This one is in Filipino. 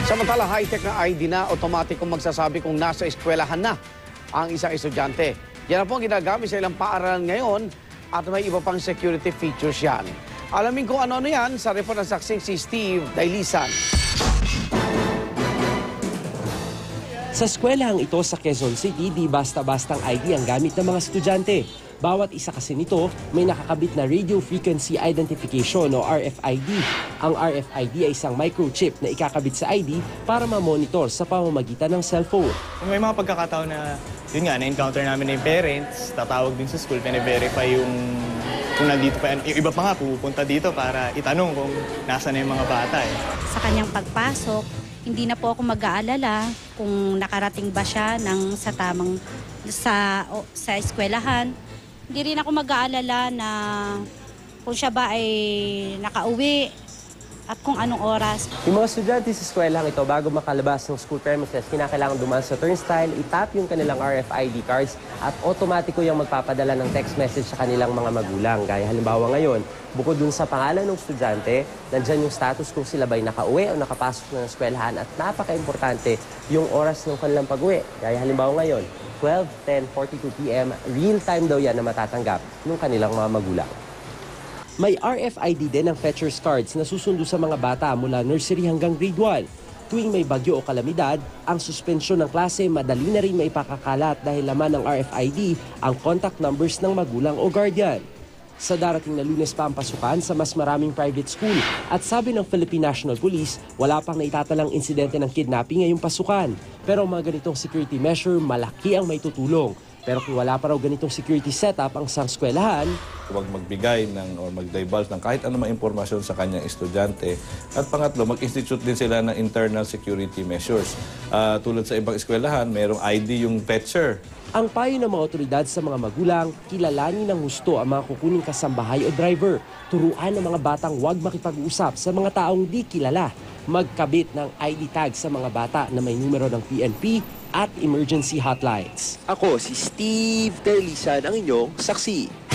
Samantala, high-tech na ID na automatikong magsasabi kung nasa eskwelahan na ang isang estudyante. Yan po ang ginagamit sa ilang paaralan ngayon at may iba pang security features yan. Alamin kung ano-ano yan sa report ng saksing si Steve Dailisan. Sa eskwelahang ito sa Quezon City, di basta-bastang ID ang gamit ng mga estudyante. Bawat isa kasi nito may nakakabit na Radio Frequency Identification o RFID. Ang RFID ay isang microchip na ikakabit sa ID para ma-monitor sa pamamagitan ng cellphone. May mga pagkakataon na, yun nga, na-encounter namin yung parents, tatawag din sa school, pina-verify kung nandito pa. Yung iba pa nga, pupunta dito para itanong kung nasa na yung mga bata. Sa kanyang pagpasok, hindi na po ako mag-aalala kung nakarating ba siya sa eskwelahan. Hindi rin ako mag-aalala na kung siya ba ay nakauwi at kung anong oras. Yung mga estudyante sa eskwelahang ito, bago makalabas ng school premises, kinakailangan dumaan sa turnstile, itap yung kanilang RFID cards at otomatiko yung magpapadala ng text message sa kanilang mga magulang. Gaya halimbawa ngayon, bukod dun sa pangalan ng estudyante, nandyan yung status kung sila ba'y nakauwi o nakapasok na ng eskwelahan at napaka-importante yung oras ng kanilang pag-uwi. Gaya halimbawa ngayon, 12:10:42 p.m., real-time daw yan na matatanggap ng kanilang mga magulang. May RFID din ang fetcher's cards na susundo sa mga bata mula nursery hanggang grade 1. Tuwing may bagyo o kalamidad, ang suspensyon ng klase madali na rin maipakakalat dahil laman ng RFID ang contact numbers ng magulang o guardian. Sa darating na Lunes pa ang pasukan sa mas maraming private school at sabi ng Philippine National Police, wala pang naitatalang insidente ng kidnapping ngayong pasukan. Pero mga ganitong security measure, malaki ang may tutulong. Pero kung wala pa raw ganitong security setup ang isang eskwelahan, huwag magbigay or mag-divulge ng kahit anumang impormasyon sa kanyang estudyante. At pangatlo, mag-institute din sila ng internal security measures. Tulad sa ibang eskwelahan, mayroong ID yung fetcher. ang payo ng mga otoridad sa mga magulang, kilalanin ng husto ang mga kukuning kasambahay o driver. Turuan ng mga batang huwag makipag-usap sa mga taong di kilala. Magkabit ng ID tag sa mga bata na may numero ng PNP at emergency hotlines. Ako si Steve Dailisan, ang inyong saksi.